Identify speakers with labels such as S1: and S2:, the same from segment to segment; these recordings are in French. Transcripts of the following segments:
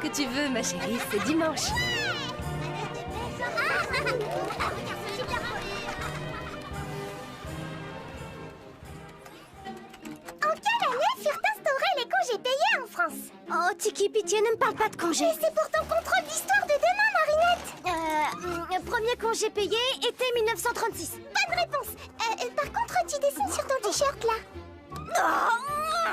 S1: que tu veux, ma chérie, c'est dimanche.
S2: En quelle année furent instaurés les congés payés en France?
S3: Oh, Tiki, pitié, ne me parle pas de congé.
S2: Mais c'est pour ton contrôle d'histoire de demain, Marinette.
S3: Premier congé payé, été 1936.
S2: Bonne réponse. Par contre, tu dessines sur ton t-shirt, là.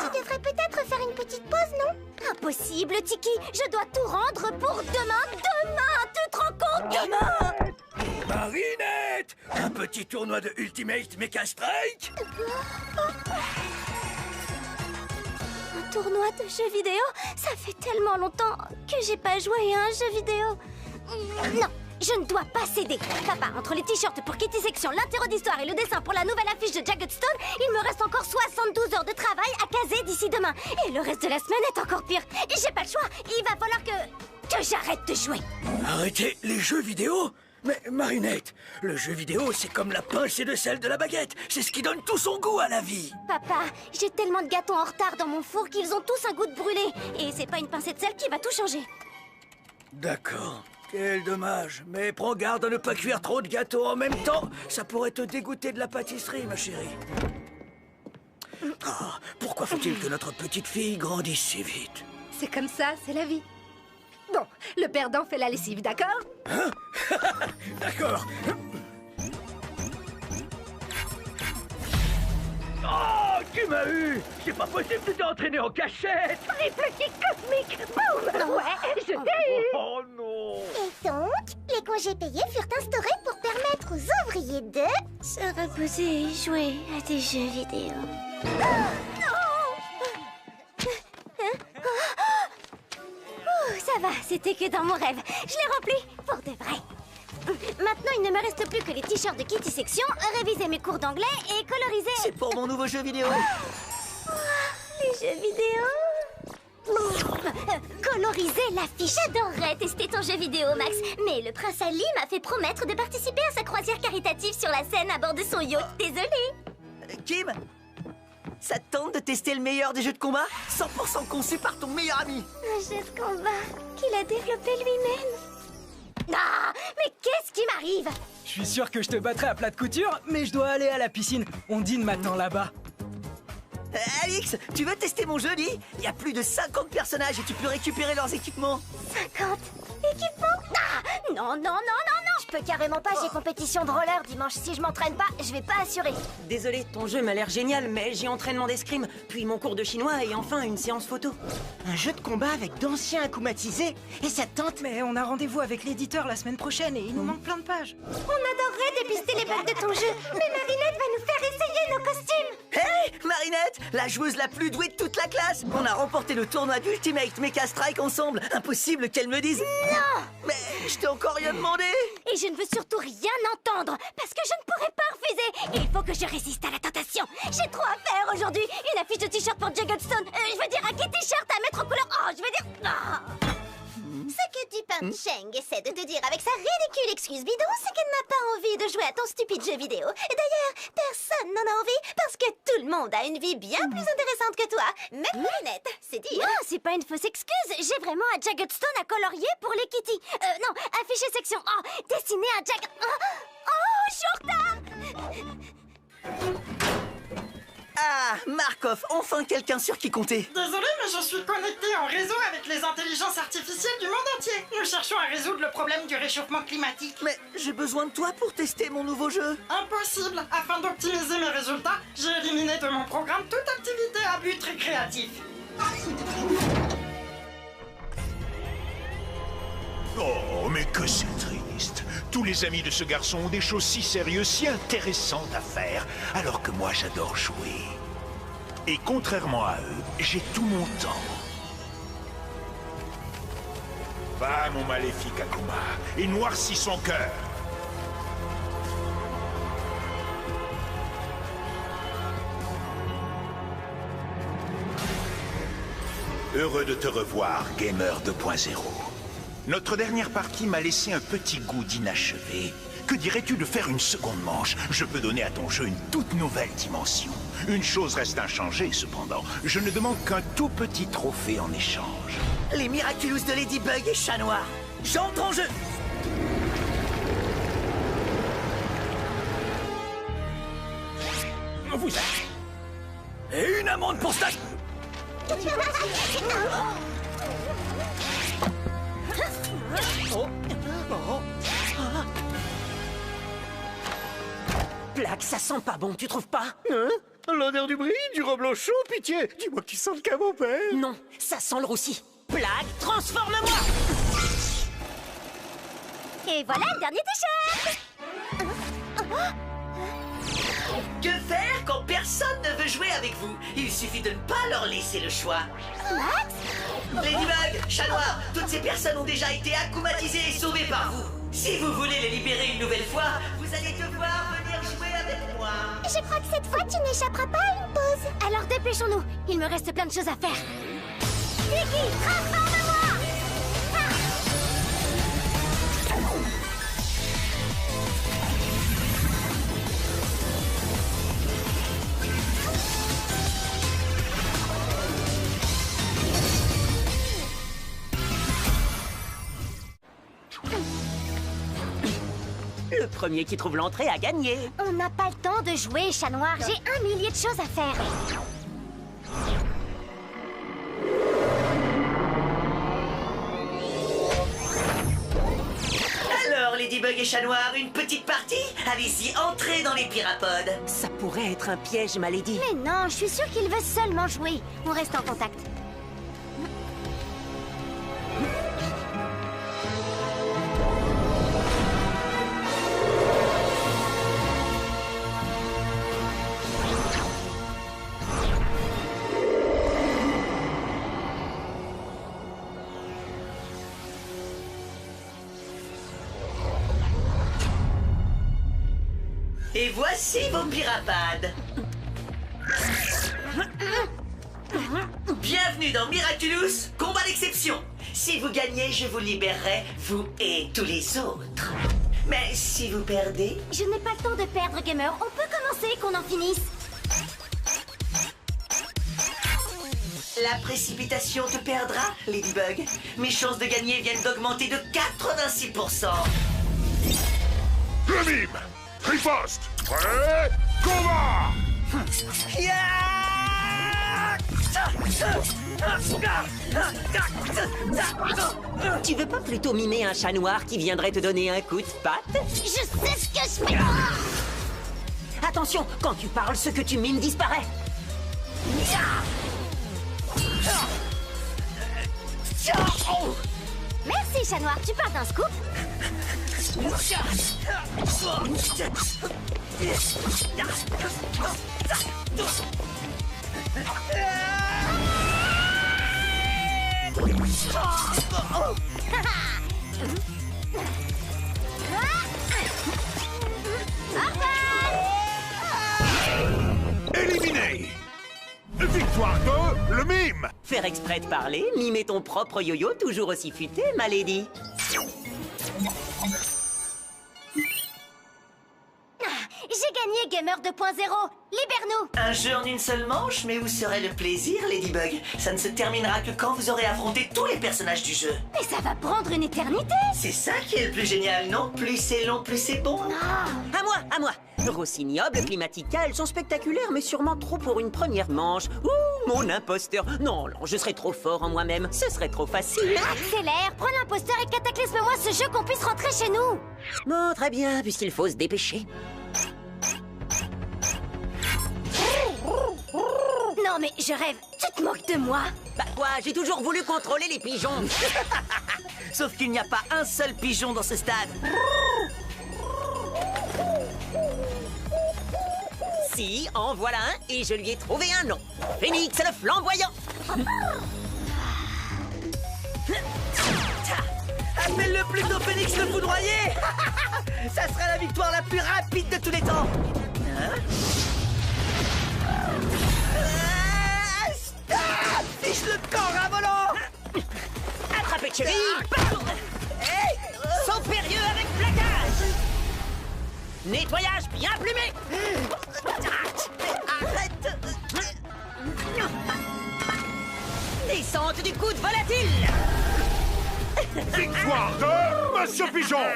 S2: Tu devrais peut-être faire une petite pause, non?
S3: Impossible, Tiki. Je dois tout rendre pour demain. Demain, tu te rends compte? Demain.
S4: Marinette! Un petit tournoi de Ultimate Mecha Strike?
S3: Un tournoi de jeux vidéo? Ça fait tellement longtemps que j'ai pas joué à un jeu vidéo. Non, je ne dois pas céder. Papa, entre les t-shirts pour Kitty Section, l'interro d'histoire et le dessin pour la nouvelle affiche de Jagged Stone, il me reste encore 72 heures de travail à caser d'ici demain. Et le reste de la semaine est encore pire. J'ai pas le choix. Il va falloir que j'arrête de jouer.
S4: Arrêtez les jeux vidéo? Mais Marinette, le jeu vidéo, c'est comme la pincée de sel de la baguette. C'est ce qui donne tout son goût à la vie.
S3: Papa, j'ai tellement de gâteaux en retard dans mon four qu'ils ont tous un goût de brûlé. Et c'est pas une pincée de sel qui va tout changer.
S4: D'accord. Quel dommage. Mais prends garde à ne pas cuire trop de gâteaux en même temps. Ça pourrait te dégoûter de la pâtisserie, ma chérie. Ah, pourquoi faut-il que notre petite fille grandisse si vite?
S1: C'est comme ça, c'est la vie. Bon, le perdant fait la lessive, d'accord?
S4: Hein? D'accord. Oh, tu m'as eu! C'est pas possible, tu t'es entraîné en cachette!
S2: Triple kick cosmique. Boum. Ouais, je t'ai eu.
S4: Oh non!
S2: Et donc, les congés payés furent instaurés pour permettre aux ouvriers de...
S3: Se reposer et jouer à des jeux vidéo. Ça va, c'était que dans mon rêve. Je l'ai rempli pour de vrai. Maintenant, il ne me reste plus que les t-shirts de Kitty Section, réviser mes cours d'anglais et coloriser...
S5: C'est pour mon nouveau jeu vidéo.
S3: Les jeux vidéo. Coloriser l'affiche. J'adorerais tester ton jeu vidéo, Max. Mais le prince Ali m'a fait promettre de participer à sa croisière caritative sur la Seine à bord de son yacht. Désolée.
S5: Kim, ça te tente de tester le meilleur des jeux de combat? 100% conçu par ton meilleur ami.
S3: Un jeu de combat qu'il a développé lui-même. Ah, mais qu'est-ce qui m'arrive?
S6: Je suis sûr que je te battrai à plat de couture, mais je dois aller à la piscine. Ondine m'attend là-bas.
S5: Alix, tu veux tester mon jeu, Lee? Il y a plus de 50 personnages et tu peux récupérer leurs équipements.
S3: 50 équipements? Ah, non, non, non, non, non.
S2: Je peux carrément pas, j'ai compétition de roller dimanche. Si je m'entraîne pas, je vais pas assurer.
S7: Désolé, ton jeu m'a l'air génial, mais j'ai entraînement d'escrime, puis mon cours de chinois et enfin une séance photo.
S8: Un jeu de combat avec d'anciens acclimatisés? Et ça te tente?
S6: Mais on a rendez-vous avec l'éditeur la semaine prochaine et il nous manque plein de pages.
S2: On adorerait dépister les bugs de ton jeu, mais Marinette va nous faire essayer nos costumes.
S5: Hey, Marinette, la joueuse la plus douée de toute la classe. On a remporté le tournoi d'Ultimate Mecha Strike ensemble. Impossible qu'elle me dise...
S3: Non!
S5: Mais je t'ai encore rien demandé.
S3: Et je ne veux surtout rien entendre, parce que je ne pourrai pas refuser. Il faut que je résiste à la tentation. J'ai trop à faire aujourd'hui. Une affiche de t-shirt pour Jagged Stone. Je veux dire un kit t-shirt à mettre en couleur. Oh, je veux dire... Oh.
S2: Ce que Dupin Cheng essaie de te dire avec sa ridicule excuse bidon, c'est qu'elle n'a pas envie de jouer à ton stupide jeu vidéo. Et d'ailleurs, personne n'en a envie parce que tout le monde a une vie bien plus intéressante que toi. Même Marinette, c'est dire.
S3: Non, c'est pas une fausse excuse. J'ai vraiment un Jagged Stone à colorier pour les kitty. Non, afficher section. Oh, dessiner un Jagged... Oh, je suis en retard.
S5: Ah, Markov, enfin quelqu'un sur qui compter.
S9: Désolé, mais je suis connecté en réseau avec les intelligences artificielles du monde entier. Nous cherchons à résoudre le problème du réchauffement climatique.
S5: Mais j'ai besoin de toi pour tester mon nouveau jeu.
S9: Impossible. Afin d'optimiser mes résultats, j'ai éliminé de mon programme toute activité à but récréatif.
S10: Oh, mais que c'est triste. Tous les amis de ce garçon ont des choses si sérieuses, si intéressantes à faire, alors que moi j'adore jouer. Et contrairement à eux, j'ai tout mon temps. Va, mon maléfique Akuma, et noircis son cœur. Heureux de te revoir, Gamer 2.0. Notre dernière partie m'a laissé un petit goût d'inachevé que dirais-tu de faire une seconde manche? Je peux donner à ton jeu une toute nouvelle dimension. Une chose reste inchangée, cependant. Je ne demande qu'un tout petit trophée en échange.
S5: Les Miraculous de Ladybug et Chat Noir. J'entre en jeu.
S4: Vous êtes... Et une amende pour ça.
S7: Plaque, ça sent pas bon, tu trouves pas?
S4: Hein? L'odeur du bris, du reblochon, pitié. Dis-moi que tu sens le camembert.
S7: Non, ça sent le roussi. Plaque, transforme-moi!
S3: Et voilà le dernier t-shirt.
S5: Que faire quand personne ne veut jouer avec vous? Il suffit de ne pas leur laisser le choix. Ladybug, Chat Noir, toutes ces personnes ont déjà été akumatisées et sauvées par vous. Si vous voulez les libérer une nouvelle fois, vous allez devoir venir jouer avec moi.
S3: Je crois que cette fois, tu n'échapperas pas à une pause. Alors dépêchons-nous. Il me reste plein de choses à faire. Vicky, transforme-moi!
S7: Le premier qui trouve l'entrée a gagné.
S3: On n'a pas le temps de jouer, Chat Noir. J'ai 1 millier de choses à faire.
S5: Alors, Ladybug et Chat Noir, une petite partie? Allez-y, entrez dans les pirapodes.
S7: Ça pourrait être un piège, ma lady.
S3: Mais non, je suis sûre qu'il veut seulement jouer. On reste en contact.
S5: Et voici vos pirapades. Bienvenue dans Miraculous, combat d'exception. Si vous gagnez, je vous libérerai, vous et tous les autres. Mais si vous perdez...
S3: Je n'ai pas le temps de perdre, gamer. On peut commencer, qu'on en finisse.
S5: La précipitation te perdra, Ladybug. Mes chances de gagner viennent d'augmenter de 86%.
S10: Le mime! Riposte! Prêt? Combat!
S7: Tu veux pas plutôt mimer un chat noir qui viendrait te donner un coup de patte?
S3: Je sais ce que je fais.
S7: Attention, quand tu parles, ce que tu mimes disparaît.
S3: Merci, Chat Noir. Tu parles d'un scoop?
S10: Éliminé! Victoire de le mime!
S7: Faire exprès de parler, mimer ton propre yo-yo toujours aussi futé, ma lady.
S3: J'ai gagné, Gamer 2.0. Libère-nous.
S5: Un jeu en une seule manche, mais où serait le plaisir, Ladybug? Ça ne se terminera que quand vous aurez affronté tous les personnages du jeu.
S3: Mais ça va prendre une éternité.
S5: C'est ça qui est le plus génial, non? Plus c'est long, plus c'est bon.
S7: À moi, à moi. Rossignol, Climatica, elles sont spectaculaires, mais sûrement trop pour une première manche. Ouh, mon imposteur. Non, non, je serais trop fort en moi-même. Ce serait trop facile.
S3: Accélère, prends l'imposteur et cataclysme-moi ce jeu qu'on puisse rentrer chez nous.
S7: Bon, très bien, puisqu'il faut se dépêcher.
S3: Non mais je rêve, tu te moques de moi?
S7: Bah quoi, j'ai toujours voulu contrôler les pigeons.
S5: Sauf qu'il n'y a pas un seul pigeon dans ce stade.
S7: Si, en voilà un, et je lui ai trouvé un nom. Phoenix le flamboyant.
S5: Appelle-le plutôt Phoenix le foudroyé. Ça sera la victoire la plus rapide de tous les temps. Stop! Fiche le corps à volant.
S7: Attrapez Cherry. Sauf périlleux avec plaquage. Nettoyage bien plumé. Arrête. Descente du coude volatile.
S10: Victoire de Monsieur Pigeon.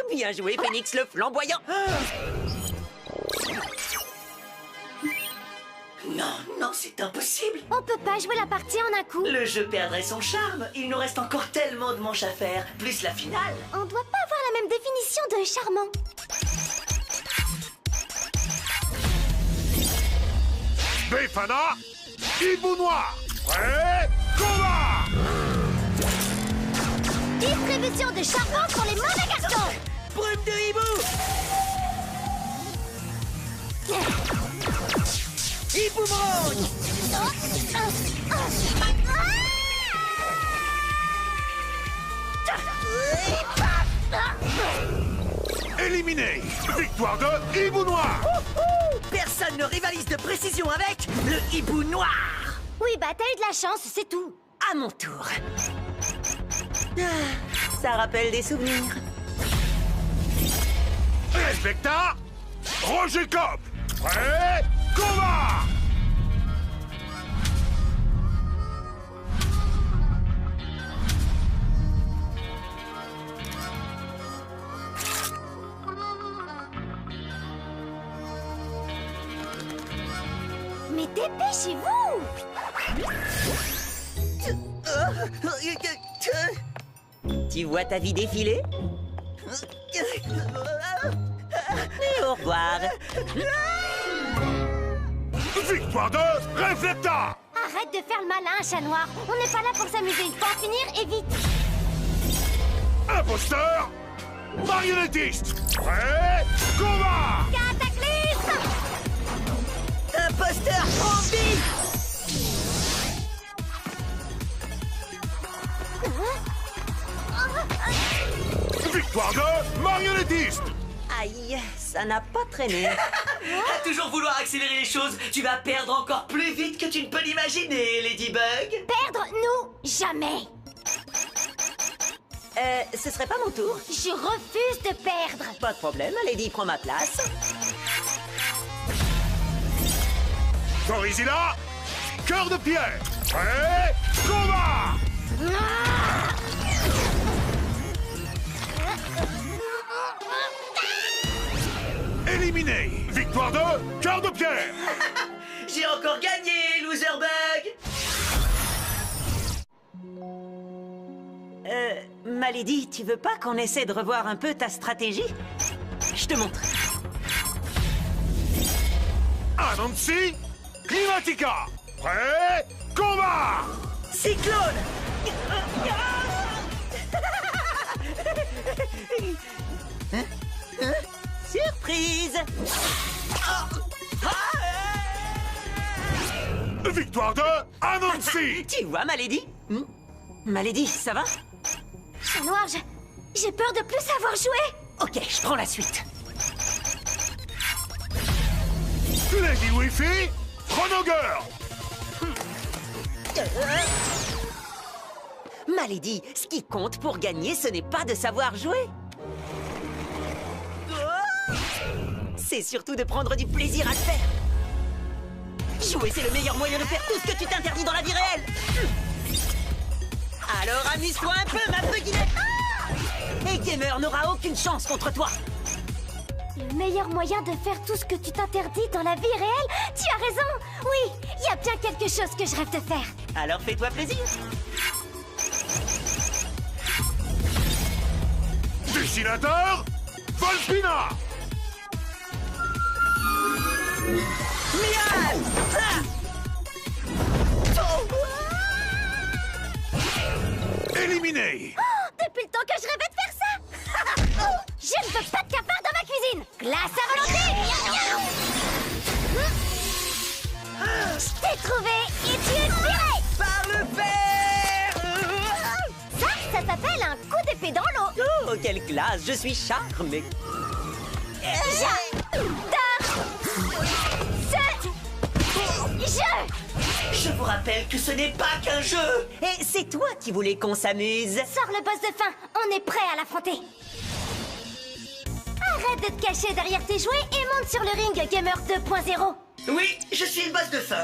S7: Bien joué, Phoenix le flamboyant.
S5: Non, non, c'est impossible.
S3: On peut pas jouer la partie en un coup.
S5: Le jeu perdrait son charme. Il nous reste encore tellement de manches à faire, plus la finale.
S3: On doit pas avoir la même définition de charmant.
S10: Befana, hibou noir. Prêt, combat.
S3: Distribution de charbon pour les mauvais garçons.
S5: Brume de hibou. Hibou-brouille.
S10: Éliminé. Victoire de hibou noir.
S5: Personne ne rivalise de précision avec le hibou noir.
S3: Oui, bah t'as eu de la chance, c'est tout.
S7: À mon tour. Ça rappelle des souvenirs.
S10: Respecta, Roger Cop. Prêt, combat.
S3: Mais dépêchez-vous!
S7: Tu vois ta vie défiler? Et au revoir.
S10: Victoire de Reflecta.
S3: Arrête de faire le malin, chat noir. On n'est pas là pour s'amuser. Il faut en finir et vite.
S10: Imposteur, marionnettiste. Prêt, combat.
S3: Cataclysme!
S5: Imposteur zombie.
S10: Victoire de marionnettiste.
S7: Aïe, ça n'a pas traîné.
S5: À toujours vouloir accélérer les choses, tu vas perdre encore plus vite que tu ne peux l'imaginer, Ladybug.
S3: Perdre, nous, jamais.
S7: Ce serait pas mon tour?
S3: Je refuse de perdre.
S7: Pas de problème, Lady prend ma place.
S10: Gorizilla, cœur de pierre. Prêt, combat. Éliminé. Victoire de cœur de pierre.
S5: J'ai encore gagné, Loserbug.
S7: Malady, tu veux pas qu'on essaie de revoir un peu ta stratégie? Je te montre.
S10: Anansi, Climatica. Prêt, combat.
S5: Cyclone.
S7: Surprise!
S10: Victoire de Anansi.
S7: Tu vois, Malady? Malady, ça va?
S3: Chat noir, j'ai peur de plus savoir jouer.
S7: Ok, je prends la suite.
S10: Lady Wi-Fi, Chrono Girl.
S7: Malady, ce qui compte pour gagner, ce n'est pas de savoir jouer. C'est surtout de prendre du plaisir à le faire. Jouer, c'est le meilleur moyen de faire tout ce que tu t'interdis dans la vie réelle. Alors amuse-toi un peu, ma buginette. Et Gamer n'aura aucune chance contre toi.
S3: Le meilleur moyen de faire tout ce que tu t'interdis dans la vie réelle? Tu as raison. Oui, il y a bien quelque chose que je rêve de faire.
S7: Alors fais-toi plaisir.
S10: Dessinateur, Volpina.
S5: Mial.
S10: Éliminé.
S3: Depuis le temps que je rêvais de faire ça. Je ne veux pas de cafard dans ma cuisine. Glace à volonté. Je t'ai trouvé et tu es viré.
S5: Par le fer.
S3: Ça s'appelle un coup d'épée dans l'eau.
S7: Oh, quelle classe, je suis charmé.
S5: Je vous rappelle que ce n'est pas qu'un jeu.
S7: Et c'est toi qui voulais qu'on s'amuse.
S3: Sors le boss de fin. On est prêt à l'affronter. Arrête Arrête de te cacher derrière tes jouets et monte sur le ring, Gamer 2.0.
S5: Oui, je suis le boss de fin.